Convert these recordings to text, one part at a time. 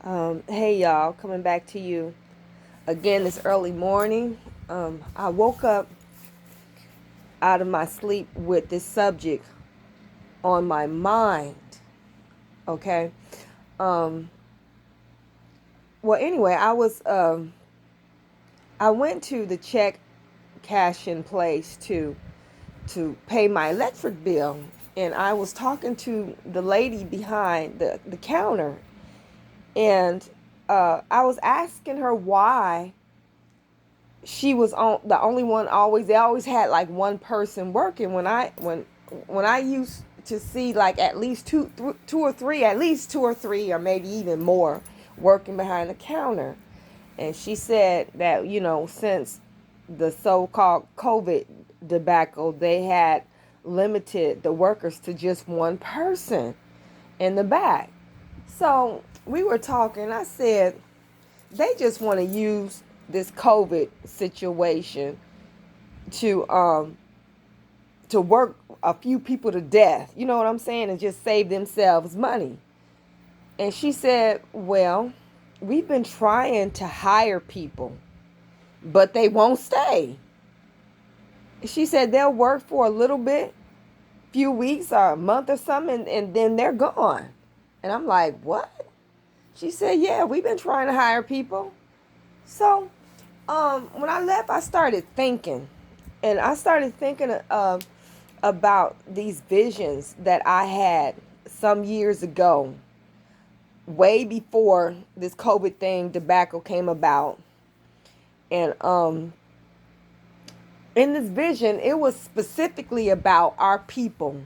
Hey y'all, coming back to you again this early morning. I woke up out of my sleep with this subject on my mind. Okay. Um, well, anyway, I went to the check cash in place to pay my electric bill, and I was talking to the lady behind the counter, and I was asking her why she was on the only one. Always they always had like one person working. When I used to see like at least two or three, at least two or three, or maybe even more, working behind the counter. And she said that, since the so-called COVID debacle, they had limited the workers to just one person in the back. So we were talking. I said, they just want to use this COVID situation to work a few people to death. You know what I'm saying? And just save themselves money. And she said, "Well, we've been trying to hire people, but they won't stay." She said they'll work for a little bit, few weeks or a month or something, and then they're gone. And I'm like, "What?" She said, "Yeah, we've been trying to hire people." So when I left, I started thinking, and I started thinking about these visions that I had some years ago, way before this COVID thing, debacle came about. And in this vision, it was specifically about our people,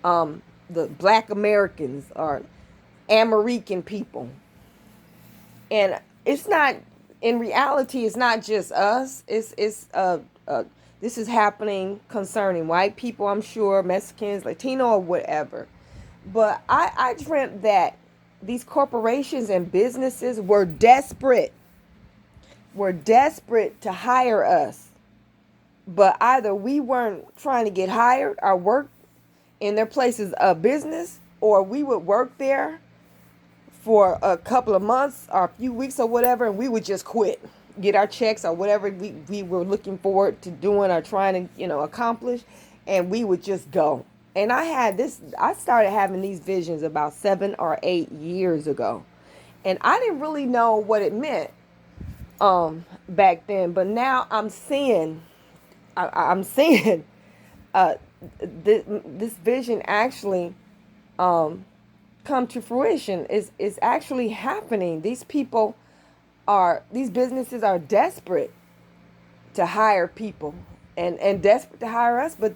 the Black Americans or American people. And it's not, in reality, it's not just us. This is happening concerning white people, I'm sure, Mexicans, Latino, or whatever. But I dreamt that these corporations and businesses were desperate to hire us. But either we weren't trying to get hired or work in their places of business, or we would work there for a couple of months or a few weeks or whatever, and we would just quit, get our checks or whatever we were looking forward to doing or trying to, accomplish, and we would just go. And I started having these visions about 7 or 8 years ago. And I didn't really know what it meant back then, but now I'm seeing uh, this vision actually come to fruition. Is actually happening. These businesses are desperate to hire people, and desperate to hire us, but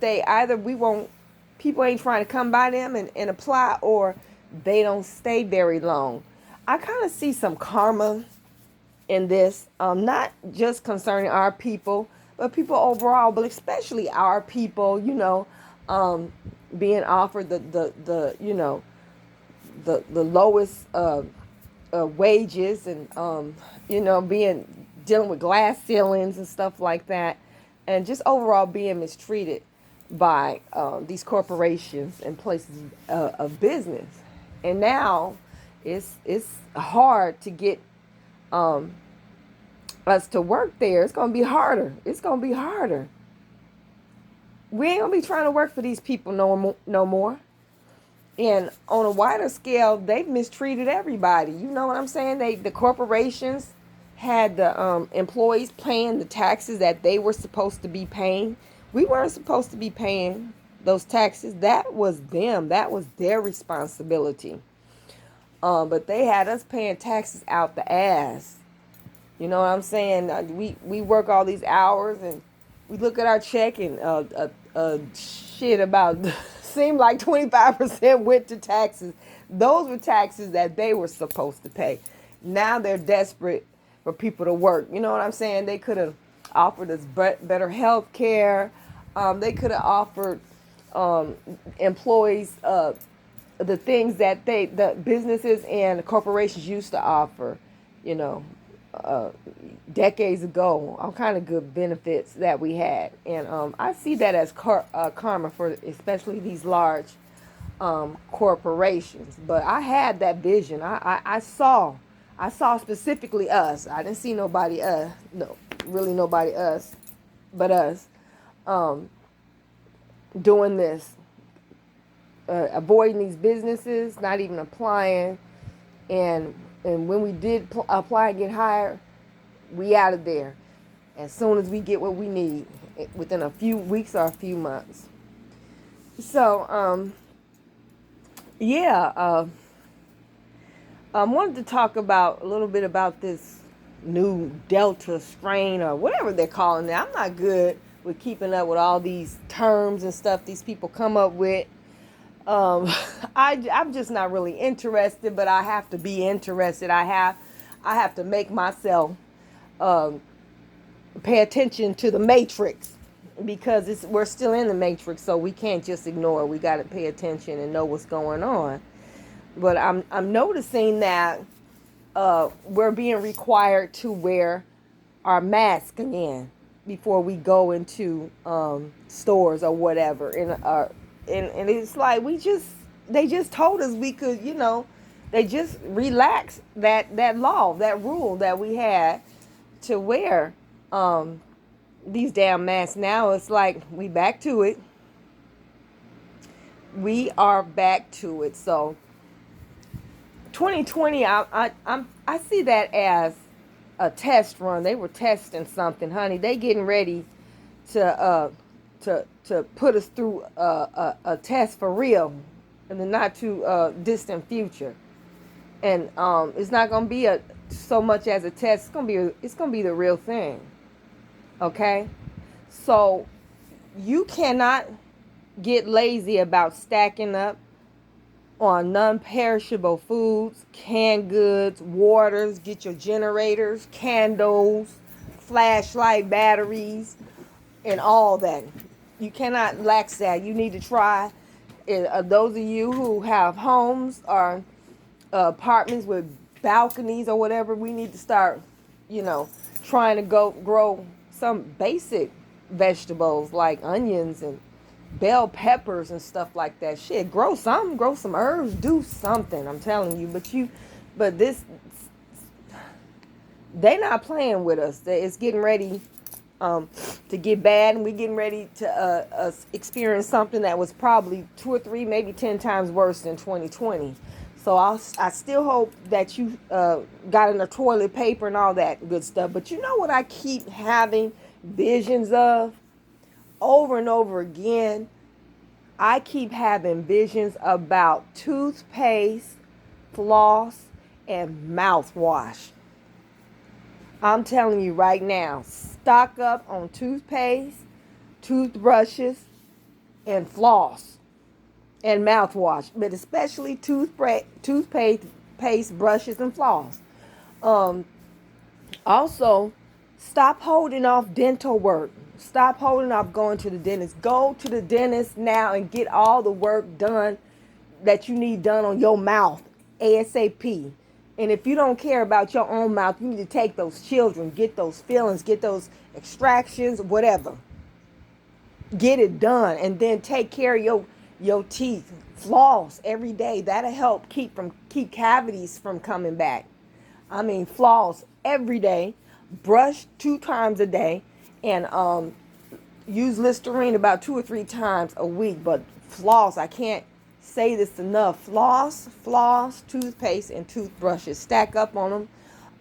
people ain't trying to come by them and apply, or they don't stay very long. I kind of see some karma in this, not just concerning our people, but people overall, but especially our people, being offered the lowest wages, and being dealing with glass ceilings and stuff like that, and just overall being mistreated by these corporations and places of business. And now it's hard to get us to work there. It's gonna be harder. It's gonna be harder. We ain't gonna be trying to work for these people no more. And on a wider scale, they've mistreated everybody. You know what I'm saying? The corporations had the employees paying the taxes that they were supposed to be paying. We weren't supposed to be paying those taxes. That was them. That was their responsibility. But they had us paying taxes out the ass. You know what I'm saying? We work all these hours, and we look at our check, and shit about seemed like 25% went to taxes. Those were taxes that they were supposed to pay. Now they're desperate for people to work. You know what I'm saying? They could have offered us better health care. They could have offered employees the things that the businesses and the corporations used to offer, you know, decades ago. All kind of good benefits that we had. And I see that as karma for especially these large corporations. But I had that vision. I saw specifically us. I didn't see nobody no, really nobody else but us, um, doing this, avoiding these businesses, not even applying, and when we did apply and get hired, we out of there as soon as we get what we need, within a few weeks or a few months. So yeah, I wanted to talk about a little bit about this new Delta strain or whatever they're calling it. I'm not good with keeping up with all these terms and stuff these people come up with. Um, I'm just not really interested, but I have to be interested. I have to make myself um, pay attention to the matrix, because we're still in the matrix, so we can't just ignore it. We got to pay attention and know what's going on. But I'm noticing that we're being required to wear our mask again before we go into stores or whatever. And it's like they just told us we could, they just relaxed that law, that rule that we had to wear these damn masks. Now it's like we back to it. We are back to it. So 2020, I see that as a test run. They were testing something, honey. They getting ready to put us through a test for real in the not too distant future. And it's not gonna be so much as a test. It's gonna be the real thing. Okay, so you cannot get lazy about stacking up on non-perishable foods, canned goods, waters. Get your generators, candles, flashlight batteries, and all that. You cannot lax that. You need to try. Those of you who have homes or apartments with balconies or whatever, we need to start, trying to grow some basic vegetables like onions and bell peppers and stuff like that. Shit, grow some herbs, do something. I'm telling you. But they not playing with us. It's getting ready to get bad, and we're getting ready to experience something that was probably 2 or 3, maybe 10 times worse than 2020. So I still hope that you got in the toilet paper and all that good stuff. But you know what I keep having visions of over and over again? I keep having visions about toothpaste, floss, and mouthwash. I'm telling you right now, stock up on toothpaste, toothbrushes, and floss and mouthwash, but especially toothpaste, brushes, and floss. Also, stop holding off dental work. Stop holding off going to the dentist. Go to the dentist now and get all the work done that you need done on your mouth ASAP. And if you don't care about your own mouth, you need to take those children, get those fillings, get those extractions, whatever. Get it done, and then take care of your teeth. Floss every day. That'll help keep cavities from coming back. I mean, floss every day. Brush 2 times a day, and use Listerine about 2 or 3 times a week. But floss, I can't say this enough. Floss, toothpaste, and toothbrushes. Stack up on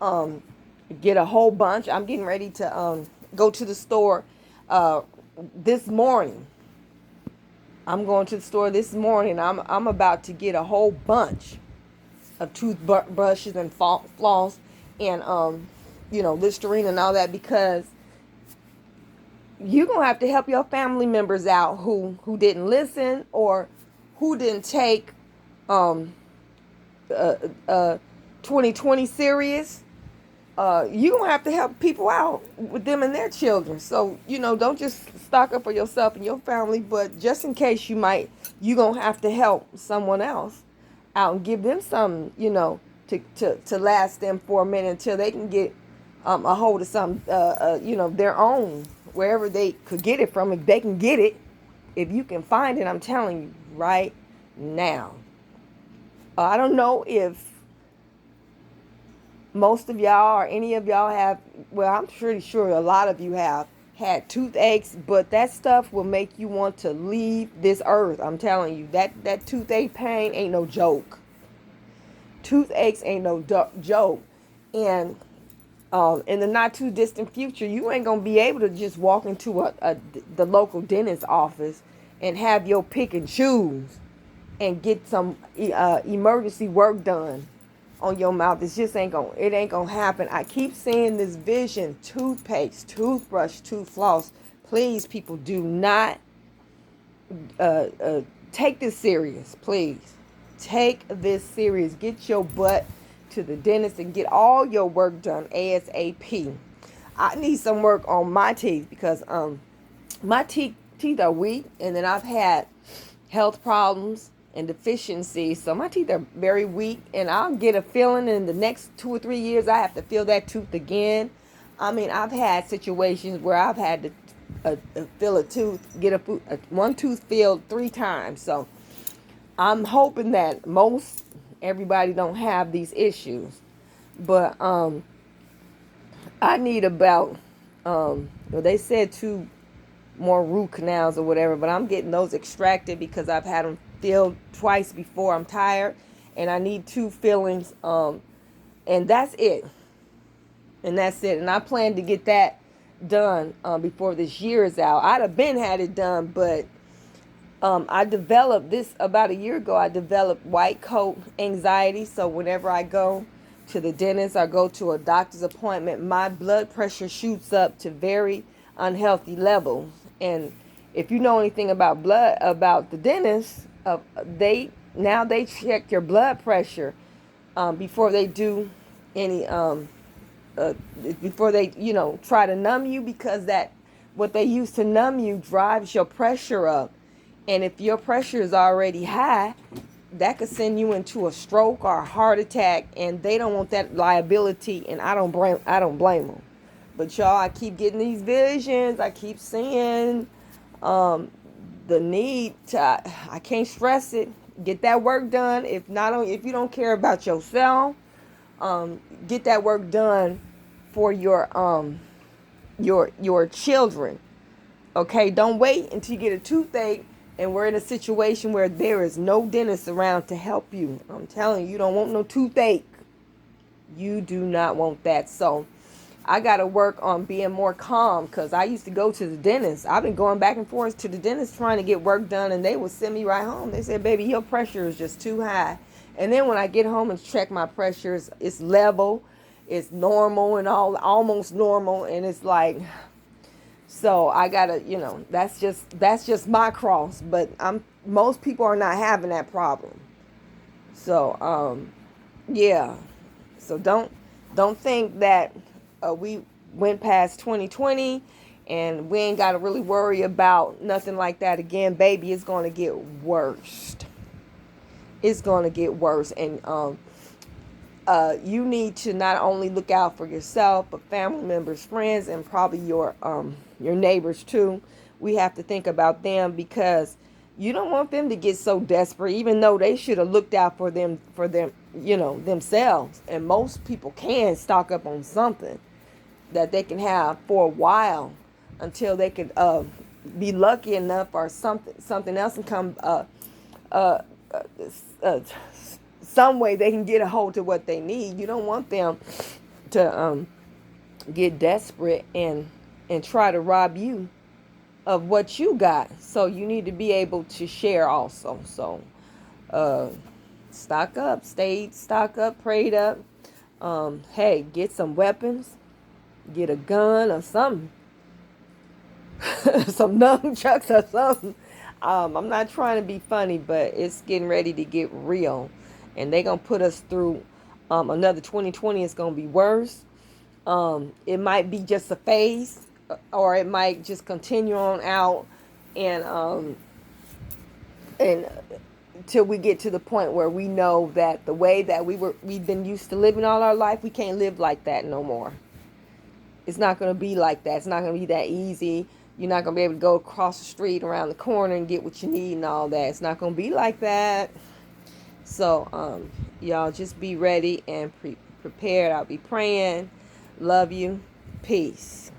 them. Get a whole bunch. I'm getting ready to go to the store this morning. I'm going to the store this morning. I'm about to get a whole bunch of toothbrushes and floss and Listerine and all that, because you're going to have to help your family members out who didn't listen or who didn't take 2020 serious. You're going to have to help people out with them and their children. So, don't just stock up for yourself and your family, but just in case you're going to have to help someone else out and give them some, to last them for a minute until they can get a hold of some, their own, wherever they could get it from. If they can get it, if you can find it, I'm telling you, right? Now, I don't know if most of y'all or any of y'all have, well, I'm pretty sure a lot of you have had toothaches, but that stuff will make you want to leave this earth. I'm telling you, that toothache pain ain't no joke. Toothaches ain't no joke. And in the not too distant future, you ain't gonna be able to just walk into the local dentist office and have your pick and choose and get some emergency work done on your mouth. It ain't gonna happen. I keep seeing this vision: toothpaste, toothbrush, tooth floss. Please, people, do not uh, uh, take this serious. Please take this serious. Get your butt to the dentist and get all your work done ASAP. I need some work on my teeth because my teeth are weak, and then I've had health problems and deficiencies, so my teeth are very weak, and I'll get a feeling in the next 2 or 3 years I have to fill that tooth again. I mean, I've had situations where I've had to fill a tooth, get one tooth filled 3 times. So I'm hoping that everybody don't have these issues, but I need about they said 2 more root canals or whatever, but I'm getting those extracted because I've had them filled twice before. I'm tired, and I need 2 fillings, and that's it. And I plan to get that done before this year is out. I'd have been had it done, but I developed this about a year ago. I developed white coat anxiety, so whenever I go to the dentist or go to a doctor's appointment, my blood pressure shoots up to very unhealthy levels. And if you know anything about the dentist, they check your blood pressure before they do any before they try to numb you, because that what they use to numb you drives your pressure up, and if your pressure is already high, that could send you into a stroke or a heart attack, and they don't want that liability, and I don't blame them. But y'all, I keep getting these visions. I keep seeing the need to, I can't stress it, get that work done. If you don't care about yourself, get that work done for your children. Okay, don't wait until you get a toothache and we're in a situation where there is no dentist around to help you. I'm telling you, you don't want no toothache. You do not want that. So I got to work on being more calm, because I used to go to the dentist. I've been going back and forth to the dentist trying to get work done, and they would send me right home. They said, baby, your pressure is just too high. And then when I get home and check my pressure, it's level, it's normal and almost normal. And it's like, so I gotta, that's just my cross. But most people are not having that problem. So yeah. So don't think that we went past 2020 and we ain't got to really worry about nothing like that again. Baby, it's going to get worse. It's going to get worse. And you need to not only look out for yourself, but family members, friends, and probably your neighbors too. We have to think about them, because you don't want them to get so desperate, even though they should have looked out for them, themselves. And most people can stock up on something that they can have for a while until they could be lucky enough, or something else can come some way they can get a hold of what they need. You don't want them to get desperate and try to rob you of what you got. So you need to be able to share also. So stock up, prayed up. Hey, get some weapons, get a gun or something. Some nunchucks or something. I'm not trying to be funny, but it's getting ready to get real. And they're going to put us through another 2020. It's going to be worse. It might be just a phase, or it might just continue on out, and till we get to the point where we know that the way that we've been used to living all our life, we can't live like that no more. It's not going to be like that. It's not going to be that easy You're not going to be able to go across the street, around the corner, and get what you need and all that. It's not going to be like that. So, y'all just be ready and prepared. I'll be praying. Love you. Peace.